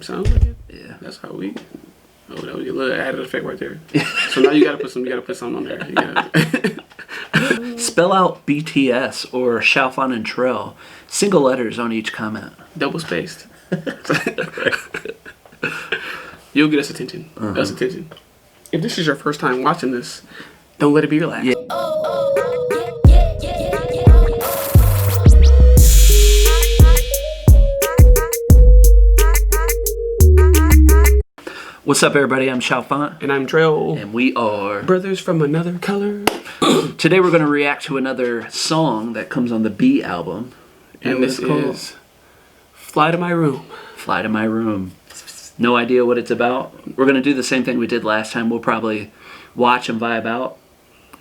Sounds like it. Yeah. That's how we. Oh, that was a little added effect right there. So now you gotta put some. You gotta put something on there. You gotta Spell out BTS or Xiaofan and Trell. Single letters on each comment. double spaced. You'll get us attention. Us attention. If this is your first time watching this, don't let it be your last. Yeah. What's up, everybody? I'm Xiaofan. And I'm Trail. And we are brothers from another color. Today we're going to react to another song that comes on the BE album. And this is Fly to My Room. Fly to My Room. No idea what it's about. We're going to do the same thing we did last time. We'll probably watch and vibe out.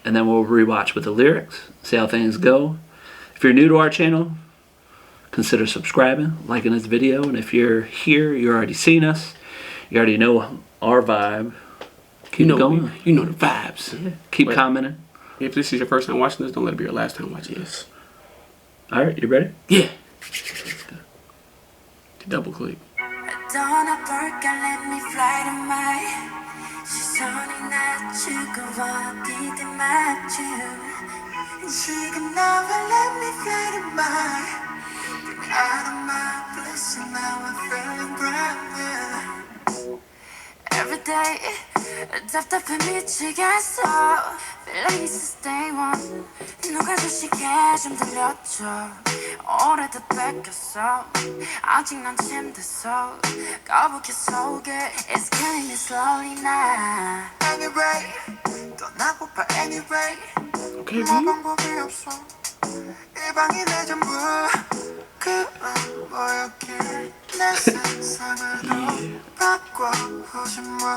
And then we'll rewatch with the lyrics. See how things go. If you're new to our channel, consider subscribing, liking this video. And if you're here, you've already seen us. You already know our vibe. Keep going. You know the vibes. Yeah. Keep commenting. If this is your first time watching this, don't let it be your last time watching this. Alright, you ready? Yeah. Double click. Every day, 답답해 미치겠어. Feel like it's the day one. 누가 주시게 좀 들려줘. 오래도 뺏겼어. 아직 난 침대서 거북이 속에 It's killing me slowly now. Anyway, 떠나고파 anyway. Okay, 방법이 없어. 이 방이 내 전부. 그런 뭐였길 내 세상으로 바꿔보지 뭐.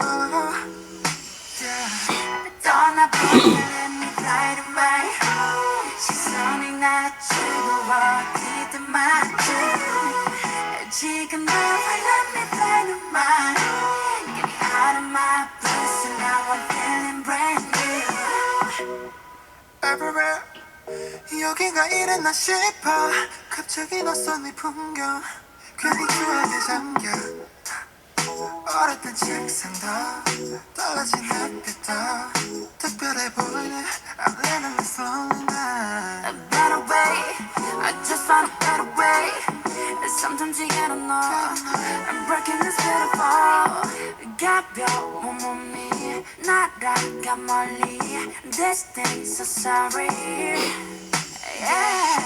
떠나보게 let me fly to my home. 시선이 낮추고 어디든 맞춰. 지금 나와 let me fly to my home. Get me out of my place and now I'm feeling brand new. Everywhere 여기가 이랬나 싶어. 갑자기 낯선 이 풍경 괜히 추억에 잠겨. 어렸던 책상도 떨어진 햇빛도 특별해 보이네. I'm living this lonely night. A better way, I just found a better way. Sometimes you gotta know I'm breaking this beautiful. 가벼운 몸이 날아가 멀리. This thing's so sorry. Yeah.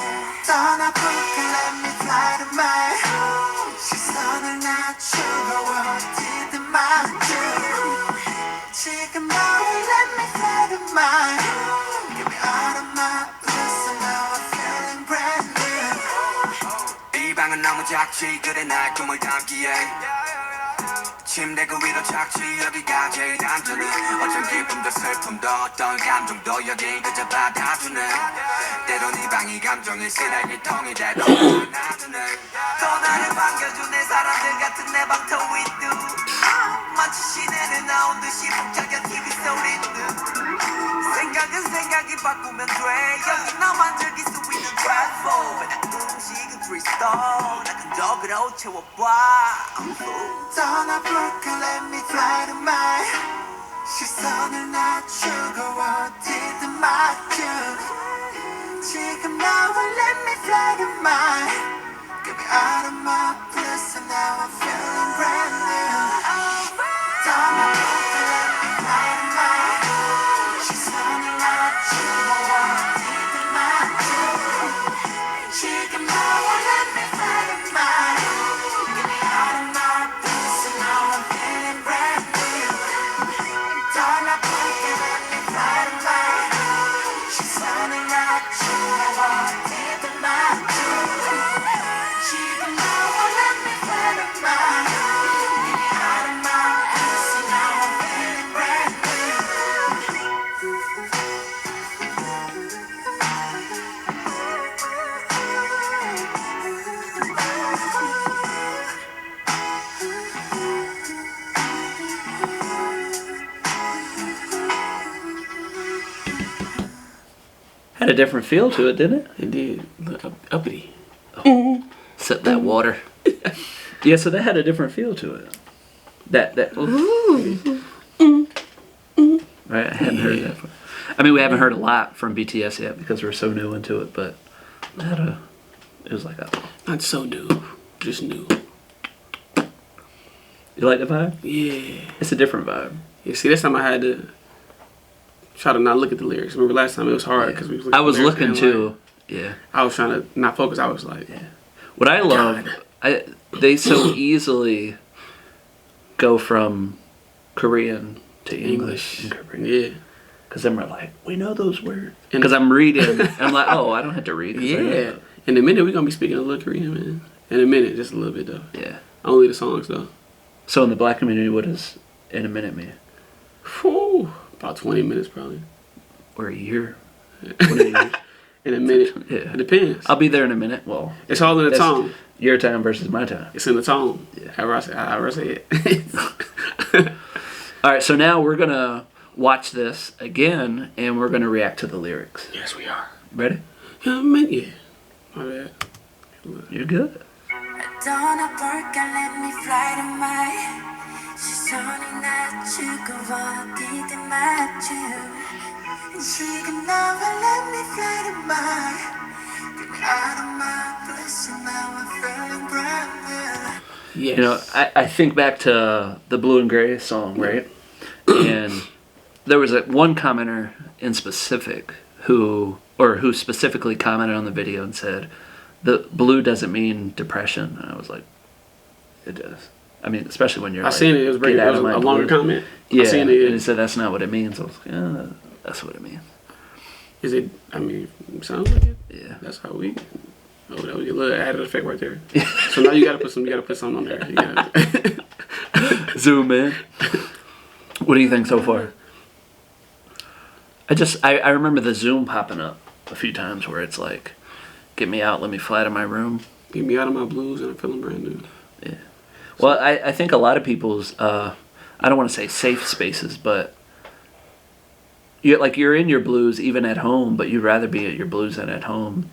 떠나볼게 let me fly to my home. 시선을 낮추고 어디든 맞춰. 지금 너를 let me fly to my home. Get me out of my bliss and now I'm feeling brand new. 이 방은 너무 작지 그래 날 꿈을 담기에. 침대 그 위로 착지 여기가 제일 단조는 어떤 기쁨도 슬픔도 어떤 감정도 여기 그저 받아주는. 때론 이 방이 감정의 쓰레기통이 돼도 놔두는. 또 나를 반겨준 내 사람들 같은 내 방터 위도. 마치 시내를 나온 듯이 복잡한 TV 소리도. 생각은 생각이 바꾸면 돼. 여기 나만 즐길 수 있는 platform. 음식은 트리스톤 나 근적으로 채워봐. 떠나볼게 let me fly to my 시선을 낮추고 어디든 맞춰. 지금 나와 let me fly to my get me out of my bliss and now I'm feeling brand new. 떠나볼게 let me fly to my 시선을 낮추고 어디든 맞춰. 지금 나와 let me fly to my get me out of my bliss and now I'm feeling brand new. 떠나볼게 let me fly to my 시선을 낮추고 어디든 맞춰. 지금 나와 let me fly to my get me out of my bliss and now I'm feeling brand Had a different feel to it, didn't it? It did. Look uppity. Sip that water. Yeah, so that had a different feel to it. That right? I hadn't heard that before. I mean, we haven't heard a lot from BTS yet because we're so new into it, but it was like a... Not so new, just new. You like the vibe? Yeah. It's a different vibe. Yeah, see, this time I had to try to not look at the lyrics. Remember last time it was hard because we was looking I was at the lyrics looking and, too. like, Yeah. I was trying to not focus. I was like, What I love, they so easily go from Korean to English. in Korean. Yeah. Because then we're like, we know those words. Because I'm reading, and I'm like, oh, I don't have to read. 'Cause I know Yeah. that. In a minute, we're going to be speaking a little Korean, man. In a minute, just a little bit, though. Yeah. Only the songs, though. So in the black community, what does in a minute mean? Whew, about 20 minutes, probably. Or a year? 20 years? In a minute. Yeah. It depends. I'll be there in a minute. Well, It's all in the that's tone. your time versus my time. It's in the tone. Yeah. However I say it. All right, so now we're going to watch this again, and we're going to react to the lyrics. Yes, we are. Ready? Yeah, man, yeah. My bad. You're good. 떠나볼까 let me fly to my 시선이 낮추고 어디든 맞추 지금 나와 let me fly to my Been out of my bliss and now I'm feeling brand new. Yes. You know, I think back to the Blue and Gray song, right? And there was one commenter in specific who specifically commented on the video and said, the blue doesn't mean depression. And I was like, it does. I mean, especially when you're I seen it. It was, get out a of my longer blue. comment. Yeah, I seen it. and he said that's not what it means. I was like, yeah, that's what it means. Is it? I mean, sounds like it. Yeah. That's how we. Oh, that was a little added effect right there. So now you gotta put something on there. You gotta Zoom in. What do you think so far? I remember the Zoom popping up a few times where it's like, get me out, let me fly to my room. Get me out of my blues and I'm feeling brand new. Yeah. Well, I think a lot of people's, I don't want to say safe spaces, but you're in your blues even at home, but you'd rather be at your blues than at home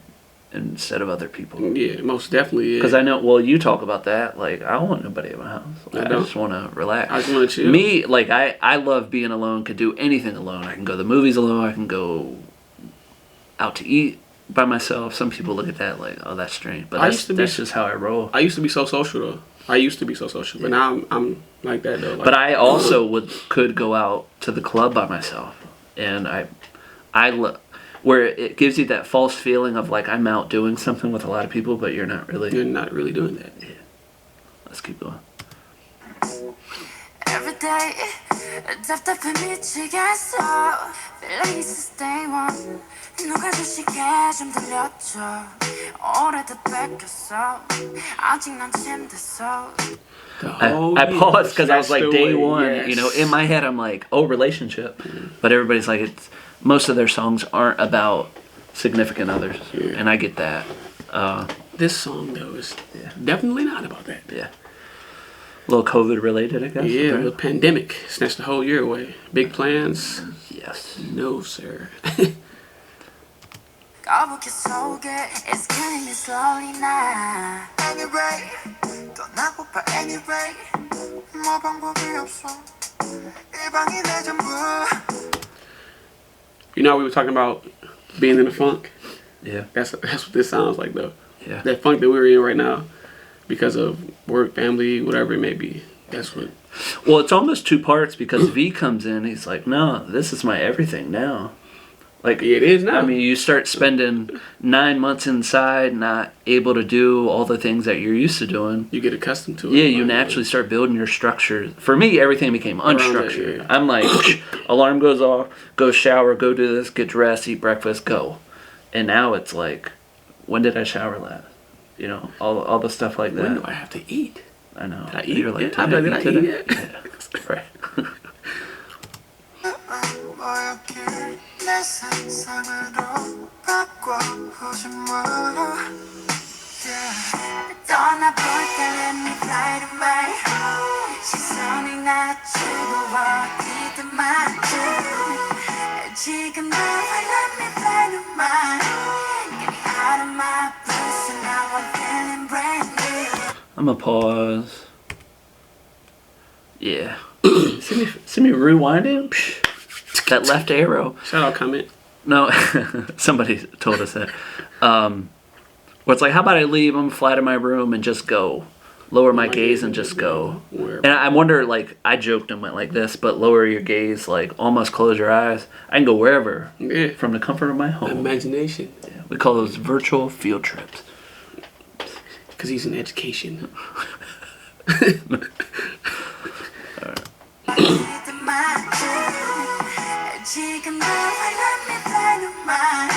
instead of other people. Yeah, most definitely. Because I know, well, you talk about that. Like, I don't want nobody at my house. Like, I just want to relax. I just want to chill. Me, like, I love being alone, could do anything alone. I can go to the movies alone, I can go out to eat by myself. Some people look at that like, oh, that's strange. But that's just how I roll. I used to be so social, though. But now I'm like that, though. Like, But I also could go out to the club by myself. And where it gives you that false feeling of like I'm out doing something with a lot of people, but you're not really. You're not really doing that. Yeah. Let's keep going. Every day 답답해 미치겠어 Feel like it's day one 누가 주식해 좀 들려줘 오래도 뺏겼어 아직 난 침대서 I paused because I was like, day one, yes. you know, in my head I'm like, oh, relationship. But everybody's like, most of their songs aren't about significant others. Yeah. And I get that. This song, though, is definitely not about that. Yeah. A little COVID related, I guess. Yeah, right? the pandemic snatched the whole year away. Big plans? Yes. No, sir. 거북이 속에 It's killing me slowly now Anyway 떠나고파 anyway 뭐 방법이 없어 이 방이 내 전부 You know, we were talking about being in the funk. Yeah. That's what this sounds like, though. Yeah. That funk that we're in right now, because of work, family, whatever it may be. That's what. Well, it's almost two parts because V comes in. He's like, no, this is my everything now. Like, It is now. I mean, you start spending 9 months inside, not able to do all the things that you're used to doing. You get accustomed to it. Yeah, you naturally start building your structure. For me, everything became unstructured. yeah. I'm like, alarm goes off, go shower, go do this, get dressed, eat breakfast, go. And now it's like, when did I shower last? You know, all the stuff like that. When do I have to eat? I know. Did I eat? You're like, Yeah, did I eat today? yet? Yeah. Right. 뭐였길 내 상상으로 바꿔보지 마 떠나볼까 let me fly to my 시선이 낮추고 어디든 맞춰 지금 나와 let me fly to my Get me out of my place and now I'm feeling brand new I'm gonna pause. Yeah. see me rewinding? That left arrow. Shout out comment. No, somebody told us that. Where it's like, how about I leave? I'm flat in my room and just go. Lower my gaze and just go. Wherever. And I wonder, like, I joked and went like this, but lower your gaze, like, almost close your eyes. I can go wherever Yeah. from the comfort of my home. Imagination. Yeah, we call those virtual field trips. Because he's in education. 지금 너와 let me fly to mine.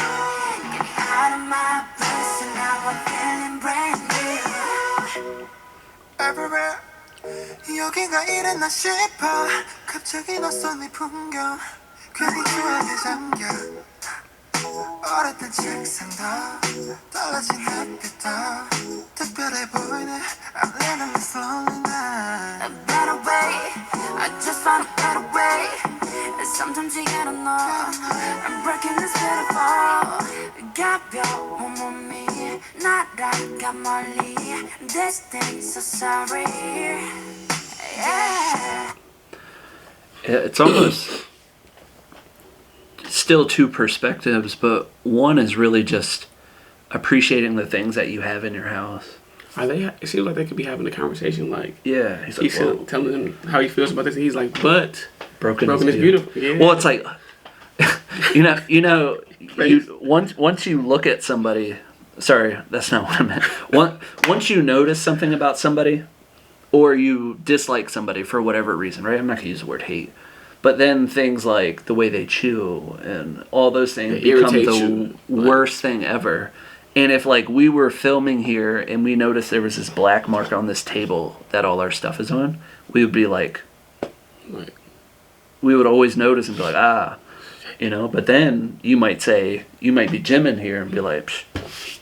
Get me out of my place and now I'm feeling brand new. Everywhere 여기가 이랬나 싶어. 갑자기 낯선 이 풍경 괜히 추억에 잠겨. 어렸던 책상도 달라진 햇빛도 특별해 보이네. I'm living this lonely night. A better way, I just found a better way. Sometimes you gotta know I'm breaking this beautiful. 가벼운 몸이 날아가 멀리. This thing's so sorry. Yeah. It's almost still two perspectives, but one is really just appreciating the things that you have in your house. Are they? It seems like they could be having a conversation. Like, Yeah, he's like, he's "Whoa, telling them how he feels about this. And he's like, but broken is beautiful. Yeah. Well, it's like, once you look at somebody. Sorry, that's not what I meant. Once you notice something about somebody, or you dislike somebody for whatever reason, right? I'm not gonna use the word hate, but then things like the way they chew and all those things It become irritates the you. worst thing ever. And if like we were filming here and we noticed there was this black mark on this table that all our stuff is on, we would be like, Like, we would always notice and be like, but then you might be Jimin here and be like, Psh,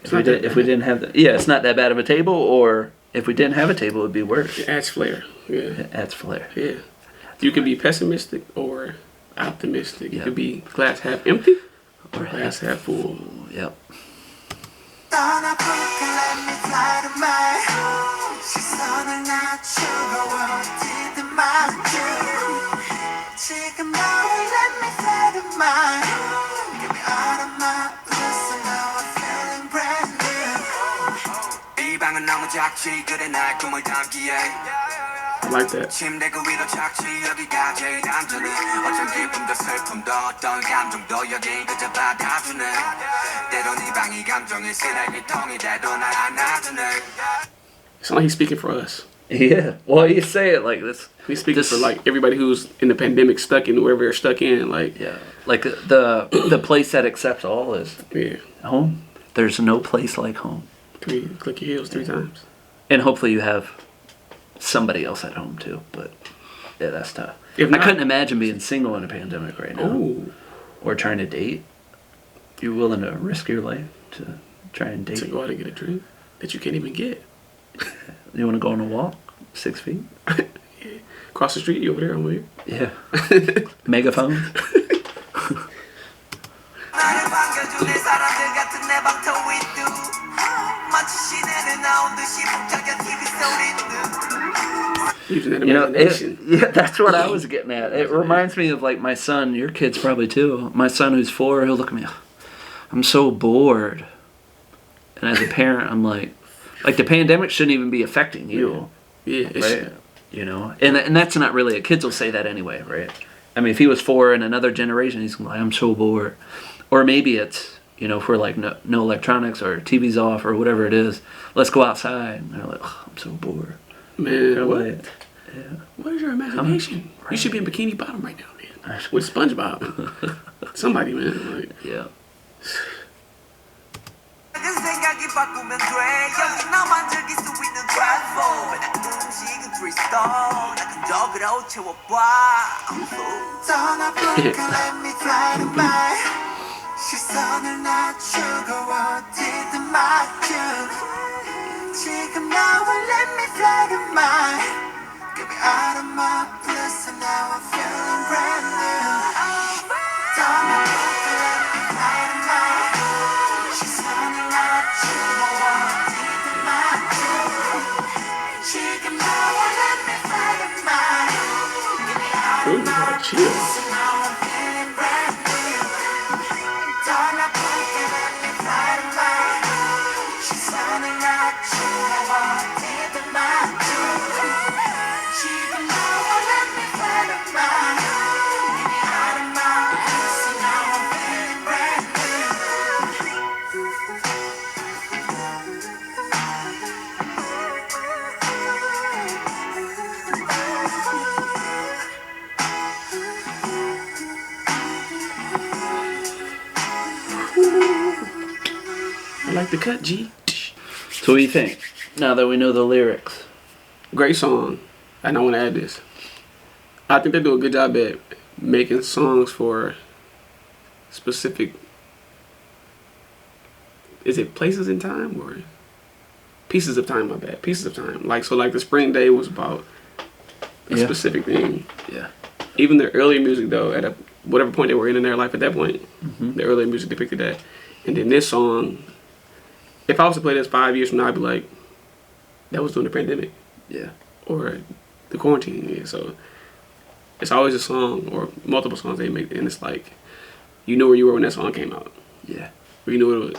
if we didn't have it's not that bad of a table, or if we didn't have a table, it'd be worse. it adds flair. Yeah. It adds flair. Yeah. You can be pessimistic or optimistic. You Yeah. could be glass half empty Or glass half full. Yep. 떠나볼까 let me fly to my home. 시선을 낮추고 어디든 맡겨. 지금 너와 let me fly to my home. Get me out of my bliss and now I'm feeling brand new. 이 방은 너무 작지 그래 날 꿈을 담기에. I like that. 침대 그 위로 착지 여기가 제일 안전해. 어떤 기쁨도 슬픔도 어떤 감정도 여기 그저 받아주네. 때론 이 방이 감정의 쓰레기통이 돼도 날 안아주네. It's not like he's speaking for us. Yeah. Well, you say it like this. He's speaking for like everybody who's in the pandemic, stuck in wherever they're stuck in. Like, Yeah. Like the place that accepts all is yeah. home. There's no place like home. Click your heels 3 times. And hopefully you have somebody else at home too. But yeah, that's tough. If I not- couldn't imagine being single in a pandemic right now. Ooh. Or trying to date. You're willing to risk your life to try and date. To go out and get a drink that you can't even get. You want to go on a walk? 6 feet? Across the street, you over there, I'm over here. Yeah. Megaphone? 나를 반겨주는 사람들 같은 내 방터 위두. 마치 시내를 나온 듯이 복잡한 TV 소리들. Using that You know, imagination. that's what I was getting at. It reminds me of like my son, your kids probably too. My son who's 4, he'll look at me, I'm so bored. And as a parent, I'm like the pandemic shouldn't even be affecting you. Yeah, it's, Right? You know, and that's not really, kids will say that anyway, right? I mean, if he was 4 in another generation, he's like, I'm so bored. Or maybe it's, if we're like no electronics or TV's off or whatever it is, let's go outside. And they're like, I'm so bored. man, They're what? like, yeah. What is your imagination? You should be in Bikini Bottom right now, man. With SpongeBob. Somebody, man. Like, Yeah. 작은 생각이 바꾸면 돼. 여기 너만 즐길 수 있는 travel. 난 음식은 crystal. 나 근적으로 채워봐. 떠나볼까 let me fly to my 시선을 낮추고 어디든 맡겨. 지금 너와 let me fly to my Get me out of my bliss and now I'm feeling brand new. 떠나볼까 let me fly to my 시선을 낮추고 어디든 맡겨. 지금 너와 let me fly to mine. Get me out of Ooh, my chill. house and now I'm feeling brand new. Don't I put it, let me fly to mine. She's sounding like you, I want it in my 지금 너와 let me fly to mine. Get me out of my house and now I'm feeling brand I like the cut, G. So what do you think? Now that we know the lyrics. Great song. And I want to add this. I think they do a good job at making songs for specific. Is it places in time or pieces of time? My bad. Pieces of time. Like so, like the Spring Day was about a Yeah. specific thing. Yeah. Even their earlier music, though, at whatever point they were in their life at that point, the earlier music depicted that. And then this song, if I was to play this 5 years from now, I'd be like, that was during the pandemic Yeah. or the quarantine. Yeah, so it's always a song or multiple songs they make, and it's like, you know where you were when that song came out. Yeah. Or you knew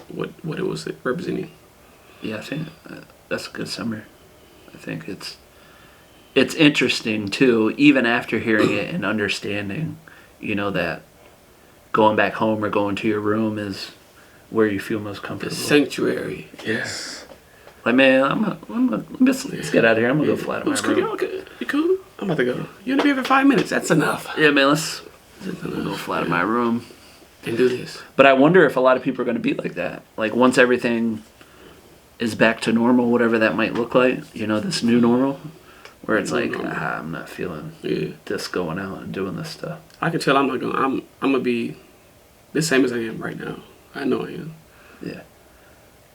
what it was representing. Yeah, I think that's a good summary. I think it's interesting too, even after hearing it and understanding, you know, that going back home or going to your room is where you feel most The comfortable. sanctuary. Yes. Like, man, let's get out of here. I'm gonna go fly to my Who's cooking? room. Okay. You cool? I'm about to go. You're gonna be here for 5 minutes. That's enough. Yeah, man, let's go fly to my room. And do this. But I wonder if a lot of people are going to be like that. Like, once everything is back to normal, whatever that might look like, you know, this new normal, where it's like, I'm not feeling Yeah. this going out and doing this stuff. I can tell I'm not gonna. I'm gonna be the same as I am right now. I know I am. Yeah.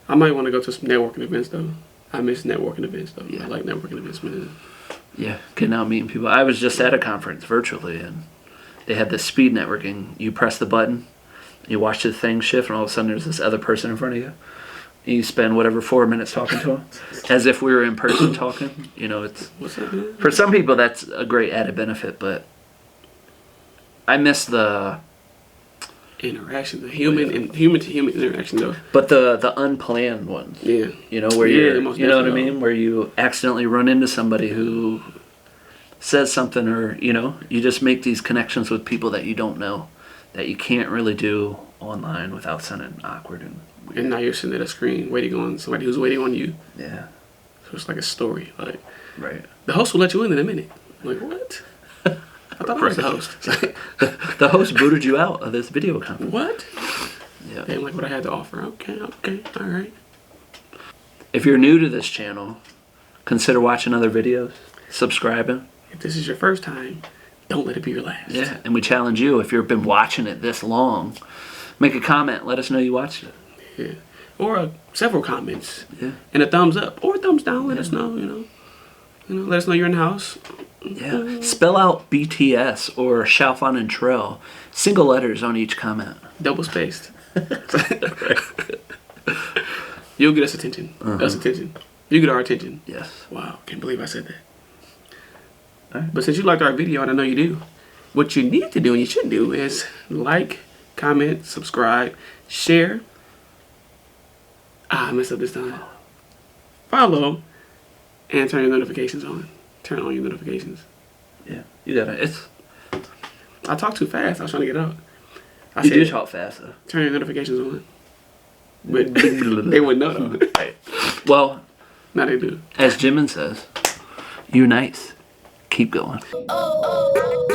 I might want to go to some networking events though. I miss networking events though. Yeah. I like networking events, man. Yeah, getting out meeting people. I was just at a conference virtually, and they had this speed networking. You press the button, you watch the thing shift, and all of a sudden there's this other person in front of you. And you spend whatever 4 minutes talking to them, as if we were in person talking. You know, it's What's up, man? for some people that's a great added benefit, but I miss the Interaction, the human and human to human interaction though. the unplanned ones. Yeah. You know, where Yeah, you're, most you know what I definitely. mean? Where you accidentally run into somebody who says something, or, you know, you just make these connections with people that you don't know, that you can't really do online without sounding awkward and weird. And now you're sitting at a screen waiting on somebody who's waiting on you. Yeah, So it's like a story. Like right. the host will let you in a minute. I'm like, what? I thought I was the host. It's like, The host booted you out of this video conference. what? Yeah. They didn't like what I had to offer. Okay, all right. If you're new to this channel, consider watching other videos, subscribing. If this is your first time, don't let it be your last. Yeah, and we challenge you, if you've been watching it this long, make a comment. Let us know you watched it. Yeah. Or several comments. Yeah. And a thumbs up or a thumbs down. Let us know, let us know you're in the house. Yeah. Spell out BTS or Xiaofan and Trell. Single letters on each comment. Double spaced. You'll get us attention. Us attention. You get our attention. Yes. Wow, can't believe I said that. Alright. But since you liked our video, and I know you do, what you need to do and you should do is like, comment, subscribe, share. I messed up this time. Follow, and turn your notifications on. Turn on your notifications. Yeah. You got it. I talked too fast. I was trying to get out. I You do said, talk fast though. turn your notifications on. But they wouldn't know though. Right. Well, Now they do. as Jimin says, you nice. Keep going. oh.